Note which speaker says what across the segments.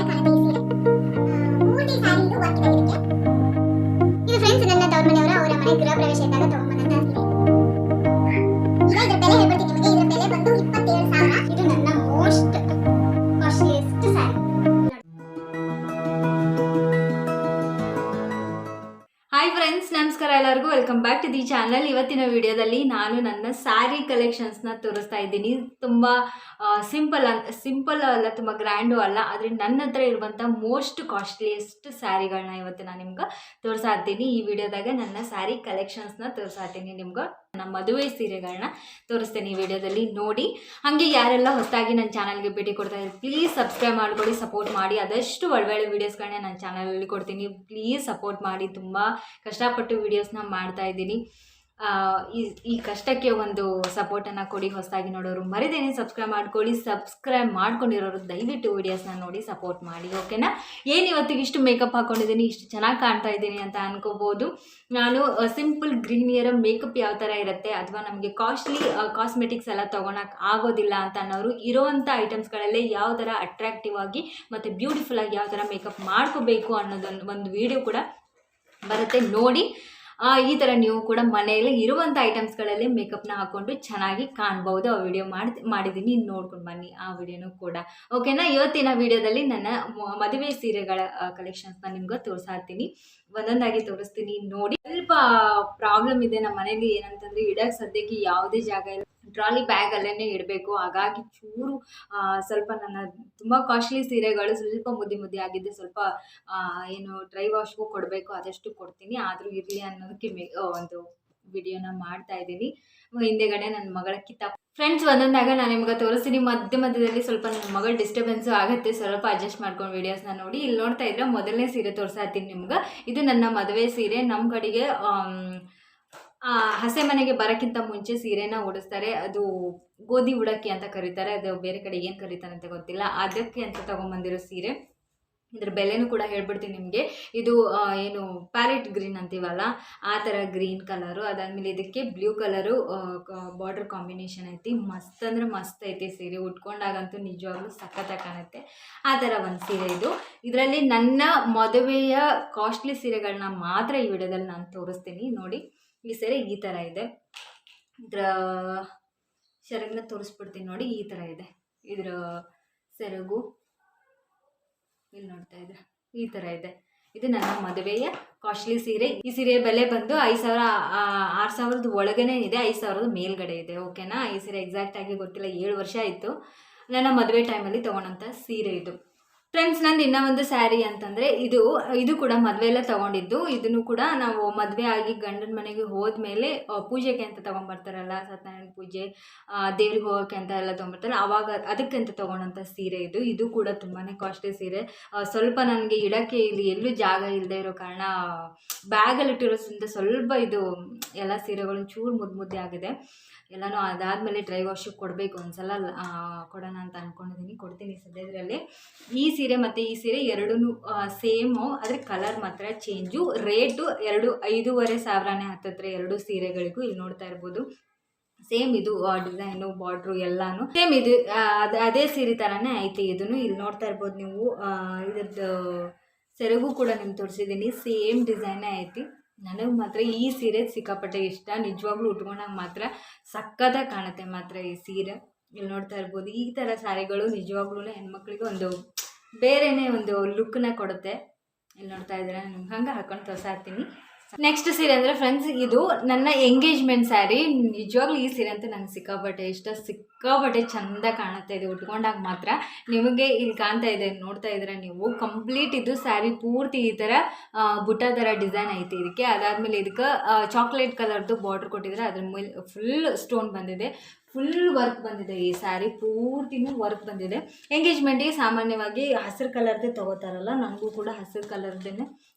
Speaker 1: Hi friends, ನಮಸ್ಕಾರ. ಎಲ್ಲರಿಗೂ welcome back to the channel. ಇವತ್ತಿನ ವಿಡಿಯೋದಲ್ಲಿ ನಾನು ನನ್ನ ಸ್ಯಾರಿ ಕಲೆಕ್ಷನ್ಸ್ನ ತೋರಿಸ್ತಾ ಇದ್ದೀನಿ. ತುಂಬ ಸಿಂಪಲ್ ಅಲ್ಲ, ತುಂಬ ಗ್ರ್ಯಾಂಡು ಅಲ್ಲ, ಆದರೆ ನನ್ನ ಹತ್ರ ಇರುವಂಥ ಮೋಸ್ಟ್ ಕಾಸ್ಟ್ಲಿಯೆಸ್ಟ್ ಸ್ಯಾರಿಗಳನ್ನ ಇವತ್ತು ನಾನು ನಿಮ್ಗೆ ತೋರಿಸ್ತಾ ಇರ್ತೀನಿ. ಈ ವಿಡಿಯೋದಾಗ ನನ್ನ ಸ್ಯಾರಿ ಕಲೆಕ್ಷನ್ಸ್ನ ತೋರಿಸ್ತಾ ಇರ್ತೀನಿ. ನಿಮ್ಗೆ ನಮ್ಮ ಮದುವೆ ಸೀರೆಗಳನ್ನ ತೋರಿಸ್ತೇನೆ ಈ ವಿಡಿಯೋದಲ್ಲಿ, ನೋಡಿ. ಹಾಗೆ ಯಾರೆಲ್ಲ ಹೊಸದಾಗಿ ನನ್ನ ಚಾನಲ್ಗೆ ಭೇಟಿ ಕೊಡ್ತಾ ಇದ್ದಾರೆ, ಪ್ಲೀಸ್ ಸಬ್ಸ್ಕ್ರೈಬ್ ಮಾಡ್ಕೊಳ್ಳಿ, ಸಪೋರ್ಟ್ ಮಾಡಿ. ಆದಷ್ಟು ಒಳ್ಳೊಳ್ಳೆ ವೀಡಿಯೋಸ್ಗಳನ್ನ ನನ್ನ ಚಾನಲಲ್ಲಿ ಕೊಡ್ತೀನಿ. ಪ್ಲೀಸ್ ಸಪೋರ್ಟ್ ಮಾಡಿ. ತುಂಬ ಕಷ್ಟಪಟ್ಟು ವೀಡಿಯೋಸ್ನ ಮಾಡ್ತಾ ಇದ್ದೀನಿ. ಈ ಕಷ್ಟಕ್ಕೆ ಒಂದು ಸಪೋರ್ಟನ್ನು ಕೊಡಿ. ಹೊಸದಾಗಿ ನೋಡೋರು ಮರಿದೇನೆ ಸಬ್ಸ್ಕ್ರೈಬ್ ಮಾಡ್ಕೊಳ್ಳಿ. ಸಬ್ಸ್ಕ್ರೈಬ್ ಮಾಡ್ಕೊಂಡಿರೋರು ದಯವಿಟ್ಟು ವೀಡಿಯೋಸ್ನ ನೋಡಿ ಸಪೋರ್ಟ್ ಮಾಡಿ, ಓಕೆನಾ. ಏನು ಇವತ್ತಿಗೆ ಇಷ್ಟು ಮೇಕಪ್ ಹಾಕ್ಕೊಂಡಿದ್ದೀನಿ, ಇಷ್ಟು ಚೆನ್ನಾಗಿ ಕಾಣ್ತಾ ಇದ್ದೀನಿ ಅಂತ ಅನ್ಕೋಬೋದು. ನಾನು ಸಿಂಪಲ್ ಗ್ರೀನಿಯರ ಮೇಕಪ್ ಯಾವ ಥರ ಇರುತ್ತೆ, ಅಥವಾ ನಮಗೆ ಕಾಸ್ಟ್ಲಿ ಕಾಸ್ಮೆಟಿಕ್ಸ್ ಎಲ್ಲ ತೊಗೊಳಕ್ಕೆ ಆಗೋದಿಲ್ಲ ಅಂತ ಅನ್ನೋರು ಇರೋವಂಥ ಐಟಮ್ಸ್ಗಳಲ್ಲೇ ಯಾವ ಥರ ಅಟ್ರಾಕ್ಟಿವ್ ಆಗಿ ಮತ್ತು ಬ್ಯೂಟಿಫುಲ್ ಆಗಿ ಯಾವ ಥರ ಮೇಕಪ್ ಮಾಡ್ಕೋಬೇಕು ಅನ್ನೋದೊಂದು ಒಂದು ವಿಡಿಯೋ ಕೂಡ ಬರುತ್ತೆ, ನೋಡಿ. ಈ ಥರ ನೀವು ಕೂಡ ಮನೆಯಲ್ಲಿ ಇರುವಂಥ ಐಟಮ್ಸ್ಗಳಲ್ಲಿ ಮೇಕಪ್ನ ಹಾಕ್ಕೊಂಡು ಚೆನ್ನಾಗಿ ಕಾಣ್ಬೋದು. ಆ ವಿಡಿಯೋ ಮಾಡಿದ್ದೀನಿ, ನೋಡ್ಕೊಂಡು ಬನ್ನಿ ಆ ವಿಡಿಯೋನೂ ಕೂಡ, ಓಕೆನಾ. ಇವತ್ತಿನ ವಿಡಿಯೋದಲ್ಲಿ ನನ್ನ ಮದುವೆ ಸೀರೆಗಳ ಕಲೆಕ್ಷನ್ಸ್ನ ನಿಮ್ಗೆ ತೋರಿಸ್ತಾ ಇರ್ತೀನಿ. ಒಂದೊಂದಾಗಿ ತೋರಿಸ್ತೀನಿ, ನೋಡಿ. ಸ್ವಲ್ಪ ಪ್ರಾಬ್ಲಮ್ ಇದೆ ನಮ್ಮ ಮನೇಲಿ, ಏನಂತಂದರೆ ಇಡಕ್ಕೆ ಸದ್ಯಕ್ಕೆ ಯಾವುದೇ ಜಾಗ ಇಲ್ಲ. ಟ್ರಾಲಿ ಬ್ಯಾಗಲ್ಲೇ ಇಡಬೇಕು. ಹಾಗಾಗಿ ಚೂರು ಸ್ವಲ್ಪ ನನ್ನ ತುಂಬ ಕಾಸ್ಟ್ಲಿ ಸೀರೆಗಳು ಸ್ವಲ್ಪ ಮುದ್ದೆ ಆಗಿದ್ದೆ. ಸ್ವಲ್ಪ ಏನು ಡ್ರೈ ವಾಶ್ಗೂ ಕೊಡಬೇಕು, ಆದಷ್ಟು ಕೊಡ್ತೀನಿ. ಆದರೂ ಇರಲಿ ಅನ್ನೋದಕ್ಕೆ ಒಂದು ವಿಡಿಯೋನ ಮಾಡ್ತಾ ಇದ್ದೀನಿ. ಹಿಂದೆಗಡೆ ನನ್ನ ಮಗಳ ಫ್ರೆಂಡ್ಸ್, ಒಂದೊಂದಾಗ ನಾನು ನಿಮ್ಗೆ ತೋರಿಸ್ತೀನಿ. ಮಧ್ಯದಲ್ಲಿ ಸ್ವಲ್ಪ ನನ್ನ ಮಗಳ ಡಿಸ್ಟರ್ಬೆನ್ಸು ಆಗುತ್ತೆ, ಸ್ವಲ್ಪ ಅಡ್ಜಸ್ಟ್ ಮಾಡ್ಕೊಂಡು ವೀಡಿಯೋಸ್ನ ನೋಡಿ. ಇಲ್ಲಿ ನೋಡ್ತಾ ಇದ್ರೆ ಮೊದಲನೇ ಸೀರೆ ತೋರಿಸ್ತಾ ಇರ್ತೀನಿ ನಿಮ್ಗೆ. ಇದು ನನ್ನ ಮದುವೆ ಸೀರೆ. ನಮ್ಮ ಕಡೆಗೆ ಹಸೆ ಮನೆಗೆ ಬರೋಕ್ಕಿಂತ ಮುಂಚೆ ಸೀರೆನ ಉಡಿಸ್ತಾರೆ. ಅದು ಗೋಧಿ ಉಡಕ್ಕಿ ಅಂತ ಕರೀತಾರೆ, ಅದು ಬೇರೆ ಕಡೆ ಏನು ಕರೀತಾರೆ ಅಂತ ಗೊತ್ತಿಲ್ಲ. ಅದಕ್ಕೆ ಅಂತ ತೊಗೊಂಬಂದಿರೋ ಸೀರೆ. ಇದ್ರ ಬೆಲೆನೂ ಕೂಡ ಹೇಳ್ಬಿಡ್ತೀನಿ ನಿಮಗೆ. ಇದು ಏನು ಪ್ಯಾರೆಟ್ ಗ್ರೀನ್ ಅಂತೀವಲ್ಲ, ಆ ಥರ ಗ್ರೀನ್ ಕಲರು. ಅದಾದಮೇಲೆ ಇದಕ್ಕೆ ಬ್ಲೂ ಕಲರು ಬಾರ್ಡರ್ ಕಾಂಬಿನೇಷನ್ ಐತಿ. ಮಸ್ತ್ ಅಂದರೆ ಮಸ್ತ್ ಐತಿ ಸೀರೆ. ಉಟ್ಕೊಂಡಾಗಂತೂ ನಿಜವಾಗ್ಲೂ ಸಖತ್ತಾಗಿ ಕಾಣುತ್ತೆ. ಆ ಥರ ಒಂದು ಸೀರೆ ಇದು. ಇದರಲ್ಲಿ ನನ್ನ ಮದುವೆಯ ಕಾಸ್ಟ್ಲಿ ಸೀರೆಗಳನ್ನ ಮಾತ್ರ ಈ ವಿಡಿಯೋದಲ್ಲಿ ನಾನು ತೋರಿಸ್ತೀನಿ, ನೋಡಿ. ಈ ಸೀರೆ ಈ ಥರ ಇದೆ. ಇದರ ಸೆರಗನ್ನ ತೋರಿಸ್ಬಿಡ್ತೀನಿ ನೋಡಿ. ಈ ಥರ ಇದೆ ಇದರ ಸೆರಗು. ಇಲ್ಲಿ ನೋಡ್ತಾ ಇದ್ರೆ ಈ ಥರ ಇದೆ. ಇದು ನನ್ನ ಮದುವೆಯ ಕಾಸ್ಟ್ಲಿ ಸೀರೆ. ಈ ಸೀರೆಯ ಬೆಲೆ ಬಂದು 5,000 6,000 ಒಳಗನೆ ಇದೆ, 5,000 ಮೇಲ್ಗಡೆ ಇದೆ, ಓಕೆನಾ. ಈ ಸೀರೆ ಎಕ್ಸಾಕ್ಟಾಗಿ ಗೊತ್ತಿಲ್ಲ, 7 ವರ್ಷ ಆಯಿತು ನನ್ನ ಮದುವೆ ಟೈಮಲ್ಲಿ ತೊಗೊಂಡಂಥ ಸೀರೆ ಇದು. ಫ್ರೆಂಡ್ಸ್, ನಂದು ಇನ್ನೂ ಒಂದು ಸ್ಯಾರಿ ಅಂತಂದರೆ ಇದು ಕೂಡ ಮದುವೆ ಎಲ್ಲ ತೊಗೊಂಡಿದ್ದು. ಇದನ್ನು ಕೂಡ ನಾವು ಮದುವೆ ಆಗಿ ಗಂಡನ ಮನೆಗೆ ಹೋದ್ಮೇಲೆ ಪೂಜೆಗೆ ಅಂತ ತೊಗೊಂಬರ್ತಾರಲ್ಲ, ಸತ್ಯನಾರಾಯಣ ಪೂಜೆ, ದೇವ್ರಿಗೆ ಹೋಗೋಕ್ಕೆ ಅಂತ ಎಲ್ಲ ತೊಗೊಂಬರ್ತಾರೆ, ಆವಾಗ ಅದಕ್ಕೆ ಅಂತ ತೊಗೊಂಡಂಥ ಸೀರೆ ಇದು. ಇದು ಕೂಡ ತುಂಬಾ ಕಾಸ್ಟ್ಲಿ ಸೀರೆ. ಸ್ವಲ್ಪ ನನಗೆ ಇಡೋಕ್ಕೆ ಇಲ್ಲಿ ಎಲ್ಲೂ ಜಾಗ ಇಲ್ಲದೆ ಇರೋ ಕಾರಣ ಬ್ಯಾಗಲ್ಲಿ ಇಟ್ಟಿರೋದ್ರಿಂದ ಸ್ವಲ್ಪ ಇದು ಎಲ್ಲ ಸೀರೆಗಳು ಚೂರು ಮುದ್ದೆ ಆಗಿದೆ ಎಲ್ಲನೂ. ಅದಾದಮೇಲೆ ಡ್ರೈ ವಾಶಿಗೆ ಕೊಡಬೇಕು, ಒಂದ್ಸಲ ಕೊಡೋಣ ಅಂತ ಅಂದ್ಕೊಂಡಿದ್ದೀನಿ, ಕೊಡ್ತೀನಿ ಸದ್ಯದ್ರಲ್ಲಿ. ಈ ಸೀರೆ ಮತ್ತು ಈ ಸೀರೆ ಎರಡೂ ಸೇಮು, ಆದರೆ ಕಲರ್ ಮಾತ್ರ ಚೇಂಜು. ರೇಟು 5,500 ಹತ್ತತ್ರ ಎರಡು ಸೀರೆಗಳಿಗೂ. ಇಲ್ಲಿ ನೋಡ್ತಾ ಇರ್ಬೋದು, ಸೇಮ್ ಇದು ಡಿಸೈನು, ಬಾರ್ಡ್ರು ಎಲ್ಲಾನು ಸೇಮ್ ಇದು. ಅದೇ ಸೀರೆ ಥರನೇ ಐತಿ ಇದನ್ನು. ಇಲ್ಲಿ ನೋಡ್ತಾ ಇರ್ಬೋದು ನೀವು, ಇದ್ರದ್ದು ಸೆರಗು ಕೂಡ ನಿಮ್ಗೆ ತೋರಿಸಿದ್ದೀನಿ, ಸೇಮ್ ಡಿಸೈನೇ ಐತಿ. ನನಗೆ ಮಾತ್ರ ಈ ಸೀರೆ ಸಿಕ್ಕಾಪಟ್ಟೆ ಇಷ್ಟ. ನಿಜವಾಗ್ಲೂ ಉಟ್ಕೊಂಡಾಗ ಮಾತ್ರ ಸಕ್ಕತ್ತಾಗಿ ಕಾಣುತ್ತೆ ಮಾತ್ರ ಈ ಸೀರೆ. ಇಲ್ಲಿ ನೋಡ್ತಾ ಇರ್ಬೋದು, ಈ ಥರ ಸ್ಯಾರಿಗಳು ನಿಜವಾಗ್ಲೂ ಹೆಣ್ಮಕ್ಳಿಗೆ ಒಂದು ಬೇರೆಯೇ ಒಂದು ಲುಕ್ನ ಕೊಡುತ್ತೆ. ಇಲ್ಲಿ ನೋಡ್ತಾ ಇದ್ದೀರಾ, ನಿಮ್ಗೆ ಹಂಗೆ ಹಾಕೊಂಡು ತೋರಿಸ್ತಾ ಇರ್ತೀನಿ. ನೆಕ್ಸ್ಟ್ ಸೀರೆ ಅಂದರೆ ಫ್ರೆಂಡ್ಸ್, ಇದು ನನ್ನ ಎಂಗೇಜ್ಮೆಂಟ್ ಸ್ಯಾರಿ. ನಿಜವಾಗ್ಲೂ ಈ ಸೀರೆ ಅಂತ ನನಗೆ ಸಿಕ್ಕಾಪಟ್ಟೆ ಇಷ್ಟ, ಸಿಕ್ಕಾಪಟ್ಟೆ ಚೆಂದ ಕಾಣುತ್ತೆ ಇದು ಉಟ್ಕೊಂಡಾಗ ಮಾತ್ರ. ನಿಮಗೆ ಇಲ್ಲಿ ಕಾಣ್ತಾ ಇದೆ, ನೋಡ್ತಾ ಇದ್ದೀರಾ ನೀವು, ಕಂಪ್ಲೀಟ್ ಇದು ಸ್ಯಾರಿ ಪೂರ್ತಿ ಈ ಥರ ಬುಟ್ಟ ಥರ ಡಿಸೈನ್ ಐತಿ ಇದಕ್ಕೆ. ಅದಾದಮೇಲೆ ಇದಕ್ಕೆ ಚಾಕ್ಲೇಟ್ ಕಲರ್ದು ಬಾರ್ಡ್ರ್ ಕೊಟ್ಟಿದ್ದಾರೆ, ಅದ್ರ ಮೇಲೆ ಫುಲ್ ಸ್ಟೋನ್ ಬಂದಿದೆ, ಫುಲ್ ವರ್ಕ್ ಬಂದಿದೆ. ಈ ಸ್ಯಾರಿ ಪೂರ್ತಿನೂ ವರ್ಕ್ ಬಂದಿದೆ. ಎಂಗೇಜ್ಮೆಂಟಿಗೆ ಸಾಮಾನ್ಯವಾಗಿ ಹಸಿರು ಕಲರ್ದೇ ತೊಗೋತಾರಲ್ಲ, ನನಗೂ ಕೂಡ ಹಸಿರು ಕಲರ್ದೇ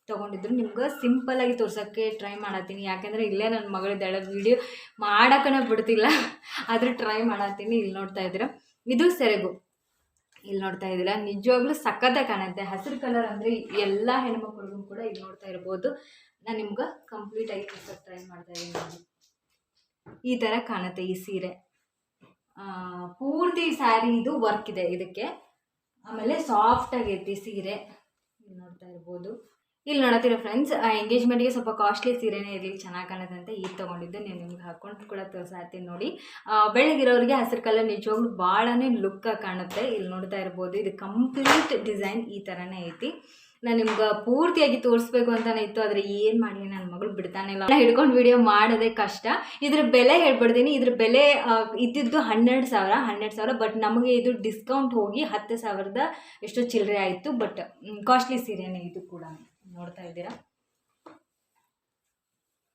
Speaker 1: ತೊಗೊಂಡಿದ್ರು. ನಿಮ್ಗೆ ಸಿಂಪಲ್ಲಾಗಿ ತೋರ್ಸೋಕ್ಕೆ ಟ್ರೈ ಮಾಡತ್ತೀನಿ, ಯಾಕೆಂದರೆ ಇಲ್ಲೇ ನನ್ನ ಮಗಳಿದ್ದಾಳೆ, ವೀಡಿಯೋ ಮಾಡೋಕ್ಕನೇ ಬಿಡ್ತಿಲ್ಲ, ಆದರೆ ಟ್ರೈ ಮಾಡತ್ತೀನಿ. ಇಲ್ಲಿ ನೋಡ್ತಾ ಇದ್ದೀರಾ, ಇದು ಸೆರಗು. ಇಲ್ಲಿ ನೋಡ್ತಾ ಇದ್ದೀರಾ, ನಿಜವಾಗ್ಲೂ ಸಖತ್ತಾಗಿ ಕಾಣುತ್ತೆ. ಹಸಿರು ಕಲರ್ ಅಂದರೆ ಎಲ್ಲ ಹೆಣ್ಮಕ್ಳಿಗೂ ಕೂಡ ಇಲ್ಲಿ ನೋಡ್ತಾ ಇರ್ಬೋದು. ನಾನು ನಿಮ್ಗೆ ಕಂಪ್ಲೀಟಾಗಿ ತೋರ್ಸೋಕ್ಕೆ ಟ್ರೈ ಮಾಡ್ತಾ ಇದ್ದೀನಿ. ಈ ಥರ ಕಾಣುತ್ತೆ ಈ ಸೀರೆ. ಪೂರ್ತಿ ಸ್ಯಾರಿ ಇದು ವರ್ಕ್ ಇದೆ ಇದಕ್ಕೆ. ಆಮೇಲೆ ಸಾಫ್ಟ್ ಆಗೈತಿ ಸೀರೆ. ಇಲ್ಲಿ ನೋಡ್ತಾ ಇರ್ಬೋದು. ಇಲ್ಲಿ ನೋಡತ್ತೀರ ಫ್ರೆಂಡ್ಸ್, ಎಂಗೇಜ್ಮೆಂಟ್ಗೆ ಸ್ವಲ್ಪ ಕಾಸ್ಟ್ಲಿ ಸೀರೆನೇ ಇರಲಿ, ಚೆನ್ನಾಗಿ ಕಾಣುತ್ತೆ ಅಂತ ಈಗ ತೊಗೊಂಡಿದ್ದು. ನೀವು ನಿಮ್ಗೆ ಹಾಕೊಂಡು ಕೂಡ ತೋರಿಸಾತೀನಿ ನೋಡಿ. ಬೆಳಗಿರೋರಿಗೆ ಹಸಿರು ಕಲರ್ ನಿಜವಾಗ್ಲೂ ಭಾಳನೇ ಲುಕ್ ಕಾಣುತ್ತೆ. ಇಲ್ಲಿ ನೋಡ್ತಾ ಇರ್ಬೋದು, ಇದು ಕಂಪ್ಲೀಟ್ ಡಿಸೈನ್ ಈ ಥರನೇ ಐತಿ. ನಾನು ನಿಮ್ಗೆ ಪೂರ್ತಿಯಾಗಿ ತೋರಿಸ್ಬೇಕು ಅಂತಲೇ ಇತ್ತು, ಆದರೆ ಏನು ಮಾಡಲಿ, ನನ್ನ ಮಗಳು ಬಿಡ್ತಾನೆ ಇಲ್ಲ. ಹಿಡ್ಕೊಂಡು ವಿಡಿಯೋ ಮಾಡೋದೇ ಕಷ್ಟ. ಇದ್ರ ಬೆಲೆ ಹೇಳ್ಬಿಡ್ತೀನಿ. ಇದ್ರ ಬೆಲೆ ಇದ್ದಿದ್ದು 12,000. ಬಟ್ ನಮಗೆ ಇದು ಡಿಸ್ಕೌಂಟ್ ಹೋಗಿ 10,000 ಎಷ್ಟೋ ಚಿಲ್ಲರೆ ಆಯಿತು. ಬಟ್ ಕಾಸ್ಟ್ಲಿ ಸೀರೆನೇ ಇದು ಕೂಡ. ನೋಡ್ತಾ ಇದ್ದೀರಾ,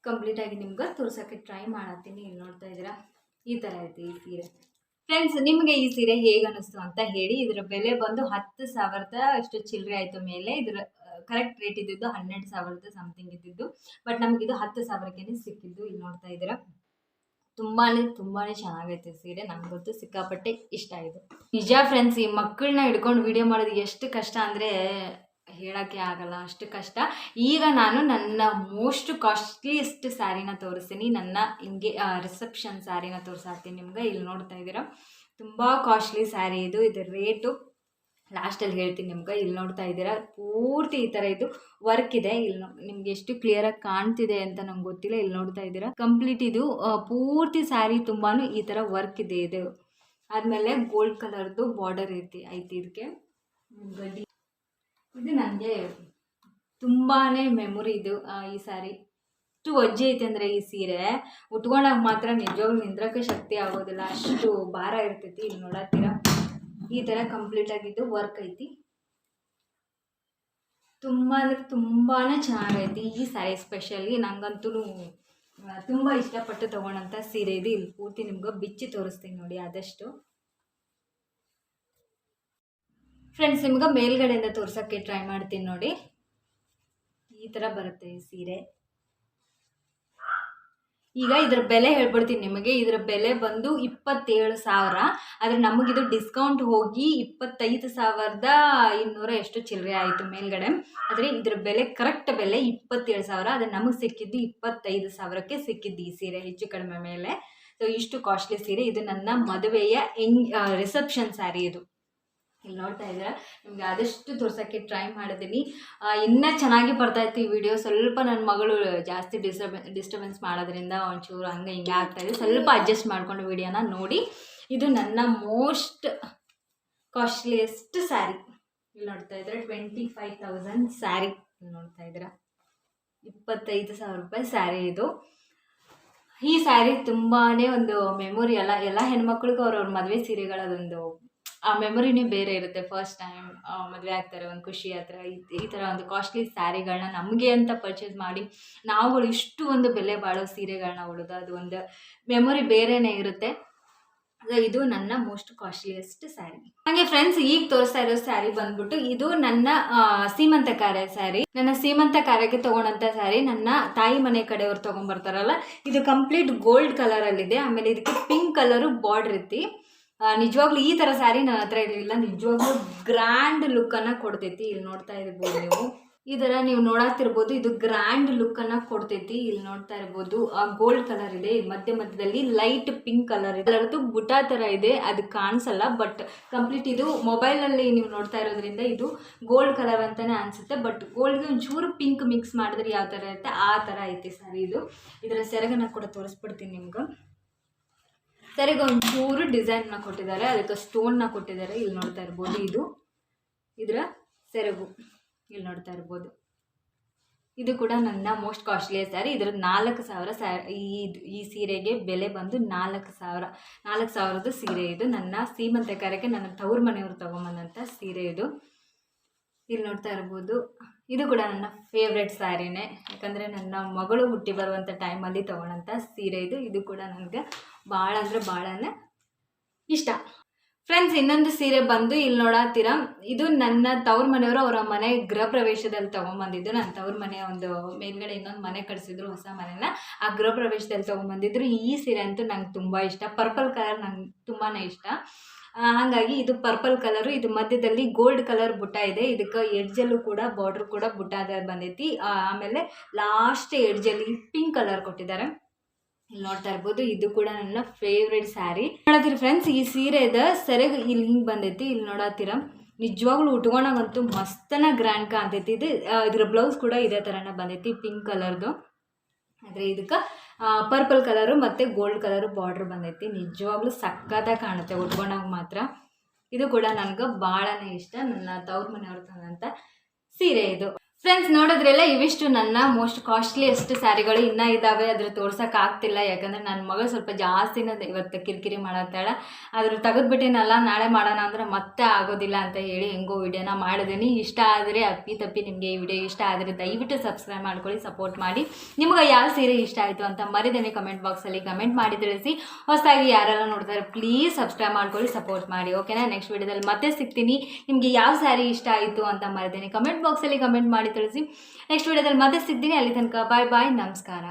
Speaker 1: ಕಂಪ್ಲೀಟಾಗಿ ನಿಮ್ಗೆ ತೋರ್ಸೋಕ್ಕೆ ಟ್ರೈ ಮಾಡತ್ತೀನಿ. ಇಲ್ಲಿ ನೋಡ್ತಾ ಇದ್ದೀರಾ, ಈ ಥರ ಐತಿ ಈ ಸೀರೆ. ಫ್ರೆಂಡ್ಸ್, ನಿಮಗೆ ಈ ಸೀರೆ ಹೇಗೆ ಅನ್ನಿಸ್ತು ಅಂತ ಹೇಳಿ. ಇದರ ಬೆಲೆ ಬಂದು 10,000 ಅಷ್ಟು ಚಿಲ್ಲರೆ ಆಯಿತು ಮೇಲೆ. ಇದರ ಕರೆಕ್ಟ್ ರೇಟ್ ಇದ್ದಿದ್ದು 12,000 ಸಮಥಿಂಗ್ ಇದ್ದಿದ್ದು. ಬಟ್ ನಮಗಿದು 10,000ಕ್ಕೆ ಸಿಕ್ಕಿದ್ದು. ಇಲ್ಲಿ ನೋಡ್ತಾ ಇದ್ದೀರಾ, ತುಂಬಾ ಚೆನ್ನಾಗೈತೆ ಸೀರೆ. ನನಗಂತೂ ಸಿಕ್ಕಾಪಟ್ಟೆ ಇಷ್ಟ ಆಯಿತು. ನಿಜ ಫ್ರೆಂಡ್ಸ್, ಈ ಮಕ್ಕಳನ್ನ ಹಿಡ್ಕೊಂಡು ವಿಡಿಯೋ ಮಾಡೋದು ಎಷ್ಟು ಕಷ್ಟ ಅಂದರೆ ಹೇಳೋಕ್ಕೆ ಆಗಲ್ಲ, ಅಷ್ಟು ಕಷ್ಟ. ಈಗ ನಾನು ನನ್ನ ಮೋಸ್ಟ್ ಕಾಸ್ಟ್ಲಿಯೆಸ್ಟ್ ಸ್ಯಾರಿನ ತೋರಿಸ್ತೀನಿ. ನನ್ನ ಹಿಂಗೆ ರಿಸೆಪ್ಷನ್ ಸ್ಯಾರಿನ ತೋರಿಸಾತೀನಿ ನಿಮ್ಗೆ. ಇಲ್ಲಿ ನೋಡ್ತಾ ಇದ್ದೀರಾ, ತುಂಬ ಕಾಸ್ಟ್ಲಿ ಸ್ಯಾರಿ ಇದು. ಇದರ ರೇಟು ಲಾಸ್ಟಲ್ಲಿ ಹೇಳ್ತೀನಿ ನಿಮ್ಗೆ. ಇಲ್ಲಿ ನೋಡ್ತಾ ಇದ್ದೀರಾ, ಪೂರ್ತಿ ಈ ಥರ ಇದು ವರ್ಕ್ ಇದೆ. ಇಲ್ಲಿ ನಿಮ್ಗೆ ಎಷ್ಟು ಕ್ಲಿಯರಾಗಿ ಕಾಣ್ತಿದೆ ಅಂತ ನಂಗೆ ಗೊತ್ತಿಲ್ಲ. ಇಲ್ಲಿ ನೋಡ್ತಾ ಇದ್ದೀರಾ, ಕಂಪ್ಲೀಟ್ ಇದು ಪೂರ್ತಿ ಸ್ಯಾರಿ ತುಂಬಾ ಈ ಥರ ವರ್ಕ್ ಇದೆ. ಇದು ಆದಮೇಲೆ ಗೋಲ್ಡ್ ಕಲರ್ದು ಬಾರ್ಡರ್ ಐತಿ ಇದಕ್ಕೆ. ಗಡ್ಡಿ ಇದು ನನಗೆ ತುಂಬಾ ಮೆಮೊರಿ ಇದು. ಈ ಸ್ಯಾರಿ ಅಷ್ಟು ವಜ್ಜೆ ಐತೆ ಅಂದರೆ ಈ ಸೀರೆ ಉಟ್ಕೊಂಡಾಗ ಮಾತ್ರ ನಿಜವಾಗ್ಲೂ ನಿಂದ್ರಕ್ಕೆ ಶಕ್ತಿ ಆಗೋದಿಲ್ಲ, ಅಷ್ಟು ಭಾರ ಇರ್ತೈತಿ. ಇಲ್ಲಿ ನೋಡತ್ತೀರಾ, ಈ ಥರ ಕಂಪ್ಲೀಟ್ ಆಗಿದ್ದು ವರ್ಕ್ ಐತಿ. ತುಂಬ ಅಂದರೆ ತುಂಬಾ ಚೆನ್ನಾಗೈತಿ ಈ ಸ್ಯಾರಿ. ಸ್ಪೆಷಲಿ ನನಗಂತೂ ತುಂಬ ಇಷ್ಟಪಟ್ಟು ತೊಗೊಂಡಂಥ ಸೀರೆ ಇದು. ಇಲ್ಲಿ ಪೂರ್ತಿ ನಿಮ್ಗೆ ಬಿಚ್ಚಿ ತೋರಿಸ್ತೀನಿ ನೋಡಿ ಆದಷ್ಟು. ಫ್ರೆಂಡ್ಸ್, ನಿಮ್ಗೆ ಮೇಲ್ಗಡೆಯಿಂದ ತೋರ್ಸೋಕ್ಕೆ ಟ್ರೈ ಮಾಡ್ತೀನಿ ನೋಡಿ. ಈ ಥರ ಬರುತ್ತೆ ಈ ಸೀರೆ. ಈಗ ಇದರ ಬೆಲೆ ಹೇಳ್ಬಿಡ್ತೀನಿ ನಿಮಗೆ. ಇದರ ಬೆಲೆ ಬಂದು 27,000. ಆದರೆ ನಮಗಿದು ಡಿಸ್ಕೌಂಟ್ ಹೋಗಿ 25,200 ಎಷ್ಟು ಚಿಲ್ಲರೆ ಆಯಿತು ಮೇಲ್ಗಡೆ. ಆದರೆ ಇದರ ಬೆಲೆ ಕರೆಕ್ಟ್ ಬೆಲೆ 27,000. ಆದರೆ ನಮಗೆ ಸಿಕ್ಕಿದ್ದು 25,000ಕ್ಕೆ ಸಿಕ್ಕಿದ್ದು ಈ ಸೀರೆ, ಹೆಚ್ಚು ಕಡಿಮೆ ಮೇಲೆ. ಸೊ ಇಷ್ಟು ಕಾಸ್ಟ್ಲಿ ಸೀರೆ ಇದು. ನನ್ನ ಮದುವೆಯ ರಿಸೆಪ್ಷನ್ ಸ್ಯಾರಿ ಇದು. ಇಲ್ಲಿ ನೋಡ್ತಾ ಇದ್ದೀರಾ, ನಿಮಗೆ ಆದಷ್ಟು ತೋರ್ಸೋಕ್ಕೆ ಟ್ರೈ ಮಾಡಿದ್ದೀನಿ. ಇನ್ನೂ ಚೆನ್ನಾಗಿ ಬರ್ತಾಯಿತ್ತು ಈ ವಿಡಿಯೋ. ಸ್ವಲ್ಪ ನನ್ನ ಮಗಳು ಜಾಸ್ತಿ ಡಿಸ್ಟರ್ಬೆನ್ಸ್ ಮಾಡೋದ್ರಿಂದ ಒಂಚೂರು ಹಂಗೆ ಹಿಂಗೆ ಆಗ್ತಾಯಿದೆ. ಸ್ವಲ್ಪ ಅಡ್ಜಸ್ಟ್ ಮಾಡಿಕೊಂಡು ವಿಡಿಯೋನ ನೋಡಿ. ಇದು ನನ್ನ ಮೋಸ್ಟ್ ಕಾಸ್ಟ್ಲಿಯೆಸ್ಟ್ ಸ್ಯಾರಿ. ಇಲ್ಲಿ ನೋಡ್ತಾ ಇದ್ದೀರಾ, 25,000 ಸ್ಯಾರಿ. ಇಲ್ಲಿ ನೋಡ್ತಾ ಇದ್ದೀರಾ, 25,000 ರೂಪಾಯಿ ಸ್ಯಾರಿ ಇದು. ಈ ಸ್ಯಾರಿ ತುಂಬಾ ಒಂದು ಮೆಮೊರಿ. ಎಲ್ಲ ಹೆಣ್ಮಕ್ಳಿಗೂ ಅವ್ರವ್ರ ಮದುವೆ ಸೀರೆಗಳದೊಂದು ಆ ಮೆಮೊರಿನೇ ಬೇರೆ ಇರುತ್ತೆ. ಫಸ್ಟ್ ಟೈಮ್ ಮದುವೆ ಆಗ್ತಾರೆ, ಒಂದು ಖುಷಿ ಆ ಥರ. ಈ ಥರ ಒಂದು ಕಾಸ್ಟ್ಲಿ ಸ್ಯಾರಿಗಳನ್ನ ನಮಗೆ ಅಂತ ಪರ್ಚೇಸ್ ಮಾಡಿ ನಾವುಗಳು ಇಷ್ಟು ಒಂದು ಬೆಲೆ ಬಾಳೋ ಸೀರೆಗಳನ್ನ ಉಳಿದು ಅದು ಒಂದು ಮೆಮೊರಿ ಬೇರೆಯೇ ಇರುತ್ತೆ. ಇದು ನನ್ನ ಮೋಸ್ಟ್ ಕಾಸ್ಟ್ಲಿಯೆಸ್ಟ್ ಸ್ಯಾರಿ. ಹಾಗೆ ಫ್ರೆಂಡ್ಸ್, ಈಗ ತೋರಿಸ್ತಾ ಇರೋ ಸ್ಯಾರಿ ಬಂದ್ಬಿಟ್ಟು ಇದು ನನ್ನ ಸೀಮಂತ ಕಾರ್ಯ ಸ್ಯಾರಿ. ನನ್ನ ಸೀಮಂತ ಕಾರ್ಯಕ್ಕೆ ತೊಗೊಂಡಂಥ ಸ್ಯಾರಿ ನನ್ನ ತಾಯಿ ಮನೆ ಕಡೆಯವ್ರು ತೊಗೊಂಡ್ಬರ್ತಾರಲ್ಲ, ಇದು ಕಂಪ್ಲೀಟ್ ಗೋಲ್ಡ್ ಕಲರಲ್ಲಿದೆ. ಆಮೇಲೆ ಇದಕ್ಕೆ ಪಿಂಕ್ ಕಲರು ಬಾರ್ಡರ್ ಐತಿ. ನಿಜವಾಗ್ಲೂ ಈ ಥರ ಸ್ಯಾರಿ ನನ್ನ ಹತ್ರ ಇರಲಿಲ್ಲ. ನಿಜವಾಗ್ಲೂ ಗ್ರ್ಯಾಂಡ್ ಲುಕ್ಕನ್ನು ಕೊಡ್ತೈತಿ. ಇಲ್ಲಿ ನೋಡ್ತಾ ಇರ್ಬೋದು ನೀವು, ಈ ಥರ ನೀವು ನೋಡಾತಿರ್ಬೋದು. ಇದು ಗ್ರ್ಯಾಂಡ್ ಲುಕ್ಕನ್ನು ಕೊಡ್ತೈತಿ. ಇಲ್ಲಿ ನೋಡ್ತಾ ಇರ್ಬೋದು, ಗೋಲ್ಡ್ ಕಲರ್ ಇದೆ. ಮಧ್ಯದಲ್ಲಿ ಲೈಟ್ ಪಿಂಕ್ ಕಲರ್ ಇದೆ. ಅದರದ್ದು ಬುಟ್ಟ ಥರ ಇದೆ, ಅದು ಕಾಣಿಸಲ್ಲ. ಬಟ್ ಕಂಪ್ಲೀಟ್ ಇದು ಮೊಬೈಲಲ್ಲಿ ನೀವು ನೋಡ್ತಾ ಇರೋದ್ರಿಂದ ಇದು ಗೋಲ್ಡ್ ಕಲರ್ ಅಂತಲೇ ಅನಿಸುತ್ತೆ. ಬಟ್ ಗೋಲ್ಡ್ಗೆ ಒಂಚೂರು ಪಿಂಕ್ ಮಿಕ್ಸ್ ಮಾಡಿದ್ರೆ ಯಾವ ಥರ ಇರುತ್ತೆ ಆ ಥರ ಐತಿ ಸ್ಯಾರಿ ಇದು. ಇದರ ಸೆರಗನ್ನು ಕೂಡ ತೋರಿಸ್ಬಿಡ್ತೀನಿ ನಿಮ್ಗೆ. ಸರಿಗೆ ಒಂಚೂರು ಡಿಸೈನ್ನ ಕೊಟ್ಟಿದ್ದಾರೆ, ಅದಕ್ಕೆ ಸ್ಟೋನ್ನ ಕೊಟ್ಟಿದ್ದಾರೆ. ಇಲ್ಲಿ ನೋಡ್ತಾ ಇರ್ಬೋದು, ಇದು ಇದರ ಸೆರಗು. ಇಲ್ಲಿ ನೋಡ್ತಾ ಇರ್ಬೋದು, ಇದು ಕೂಡ ನನ್ನ ಮೋಸ್ಟ್ ಕಾಸ್ಟ್ಲಿಯ ಸ್ಯಾರಿ. ಇದರ 4,000 ಈ ಸೀರೆಗೆ ಬೆಲೆ ಬಂದು 4,000 ಸೀರೆ ಇದು. ನನ್ನ ಸೀಮಂತ ಕಾರ್ಯಕ್ಕೆ ನನ್ನ ತವ್ರ ಮನೆಯವರು ತೊಗೊಂಬಂದಂಥ ಸೀರೆ ಇದು. ಇಲ್ಲಿ ನೋಡ್ತಾ ಇರ್ಬೋದು, ಇದು ಕೂಡ ನನ್ನ ಫೇವ್ರೆಟ್ ಸ್ಯಾರಿನೇ. ಯಾಕಂದರೆ ನನ್ನ ಮಗಳು ಹುಟ್ಟಿ ಬರುವಂಥ ಟೈಮಲ್ಲಿ ತೊಗೊಳ್ಳೋಂಥ ಸೀರೆ ಇದು. ಇದು ಕೂಡ ನನಗೆ ಭಾಳ ಅಂದರೆ ಭಾಳನೇ ಇಷ್ಟ. ಫ್ರೆಂಡ್ಸ್, ಇನ್ನೊಂದು ಸೀರೆ ಬಂದು ಇಲ್ಲಿ ನೋಡತ್ತೀರಾ, ಇದು ನನ್ನ ತವ್ರ ಮನೆಯವರು ಅವರ ಮನೆ ಗೃಹ ಪ್ರವೇಶದಲ್ಲಿ ತೊಗೊಂಬಂದಿದ್ದು. ನನ್ನ ತವ್ರ ಮನೆ ಒಂದು ಮೇಲ್ಗಡೆ ಇನ್ನೊಂದು ಮನೆ ಕಟ್ಸಿದ್ರು, ಹೊಸ ಮನೆನ. ಆ ಗೃಹ ಪ್ರವೇಶದಲ್ಲಿ ತೊಗೊಂಬಂದಿದ್ರು. ಈ ಸೀರೆ ಅಂತೂ ನಂಗೆ ತುಂಬ ಇಷ್ಟ. ಪರ್ಪಲ್ ಕಲರ್ ನಂಗೆ ತುಂಬಾ ಇಷ್ಟ. ಹಾಗಾಗಿ ಇದು ಪರ್ಪಲ್ ಕಲರು. ಇದು ಮಧ್ಯದಲ್ಲಿ ಗೋಲ್ಡ್ ಕಲರ್ ಬುಟ್ಟ ಇದೆ. ಇದಕ್ಕೆ ಎಡ್ಜಲ್ಲೂ ಕೂಡ ಬಾರ್ಡ್ರ್ ಕೂಡ ಬುಟ್ಟ ಬಂದೈತಿ. ಆಮೇಲೆ ಲಾಸ್ಟ್ ಎಡ್ಜಲ್ಲಿ ಪಿಂಕ್ ಕಲರ್ ಕೊಟ್ಟಿದ್ದಾರೆ. ಇಲ್ಲಿ ನೋಡ್ತಾ ಇರ್ಬೋದು, ಇದು ಕೂಡ ನನ್ನ ಫೇವ್ರೆಟ್ ಸ್ಯಾರಿ. ನೋಡತ್ತೀರಿ ಫ್ರೆಂಡ್ಸ್, ಈ ಸೀರೆದ ಸೆರಗು ಇಲ್ಲಿ ಹಿಂಗೆ ಬಂದೈತಿ. ಇಲ್ಲಿ ನೋಡತ್ತೀರ, ನಿಜವಾಗ್ಲೂ ಉಟ್ಕೊಂಡಾಗಂತೂ ಮಸ್ತನ ಗ್ರ್ಯಾಂಡ್ ಕಾಣ್ತೈತಿ. ಇದ್ರ ಬ್ಲೌಸ್ ಕೂಡ ಇದೇ ಥರನೇ ಬಂದೈತಿ, ಪಿಂಕ್ ಕಲರ್ದು. ಆದರೆ ಇದಕ್ಕೆ ಪರ್ಪಲ್ ಕಲರು ಮತ್ತು ಗೋಲ್ಡ್ ಕಲರು ಬಾರ್ಡ್ರ್ ಬಂದೈತಿ. ನಿಜವಾಗ್ಲೂ ಸಕ್ಕತ್ತಾಗಿ ಕಾಣುತ್ತೆ ಉಟ್ಕೊಂಡಾಗ ಮಾತ್ರ. ಇದು ಕೂಡ ನನಗೆ ಭಾಳನೇ ಇಷ್ಟ. ನನ್ನ ತವ್ರ ಮನೆಯವ್ರು ತಂದಂಥ ಸೀರೆ ಇದು. ಫ್ರೆಂಡ್ಸ್, ನೋಡಿದ್ರೆಲ್ಲ ಇವಿಷ್ಟು ನನ್ನ ಮೋಸ್ಟ್ ಕಾಸ್ಟ್ಲಿಯೆಸ್ಟ್ ಸ್ಯಾರಿಗಳು ಇನ್ನೂ ಇದ್ದಾವೆ. ಅದ್ರ ತೋರ್ಸೋಕ್ಕಾಗ್ತಿಲ್ಲ, ಯಾಕಂದರೆ ನನ್ನ ಮಗ ಸ್ವಲ್ಪ ಜಾಸ್ತಿನೇ ಇವತ್ತು ಕಿರಿಕಿರಿ ಮಾಡತ್ತಾಳೆ. ಅದ್ರ ತೆಗೆದ್ಬಿಟ್ಟಿನಲ್ಲ, ನಾಳೆ ಮಾಡೋಣ ಅಂದ್ರೆ ಮತ್ತೆ ಆಗೋದಿಲ್ಲ ಅಂತ ಹೇಳಿ ಹೆಂಗೋ ವಿಡಿಯೋನ ಮಾಡಿದ್ದೀನಿ. ಇಷ್ಟ ಆದರೆ ಅಪ್ಪಿ ನಿಮಗೆ ಈ ವಿಡಿಯೋ ಇಷ್ಟ ಆದರೆ ದಯವಿಟ್ಟು ಸಬ್ಸ್ಕ್ರೈಬ್ ಮಾಡ್ಕೊಳ್ಳಿ, ಸಪೋರ್ಟ್ ಮಾಡಿ. ನಿಮಗೆ ಯಾವ ಸೀರೆ ಇಷ್ಟ ಆಯಿತು ಅಂತ ಮರಿದೇನೆ ಕಮೆಂಟ್ ಬಾಕ್ಸಲ್ಲಿ ಕಮೆಂಟ್ ಮಾಡಿ ತಿಳಿಸಿ. ಹೊಸದಾಗಿ ಯಾರೆಲ್ಲ ನೋಡ್ತಾರೆ ಪ್ಲೀಸ್ ಸಬ್ಸ್ಕ್ರೈಬ್ ಮಾಡ್ಕೊಳ್ಳಿ, ಸಪೋರ್ಟ್ ಮಾಡಿ. ಓಕೆನಾ? ನೆಕ್ಸ್ಟ್ ವಿಡಿಯೋದಲ್ಲಿ ಮತ್ತೆ ಸಿಗ್ತೀನಿ. ನಿಮಗೆ ಯಾವ ಸ್ಯಾರಿ ಇಷ್ಟ ಆಯಿತು ಅಂತ ಮರಿದೇನೆ ಕಮೆಂಟ್ ಬಾಕ್ಸಲ್ಲಿ ಕಮೆಂಟ್ ಮಾಡಿ ತಿಳಿಸಿ. ನೆಕ್ಸ್ಟ್ ವಿಡಿಯೋದಲ್ಲಿ ಮತ್ತೆ ಸಿಗ್ತೀನಿ. ಅಲ್ಲಿ ತನಕ ಬಾಯ್ ಬಾಯ್, ನಮಸ್ಕಾರ.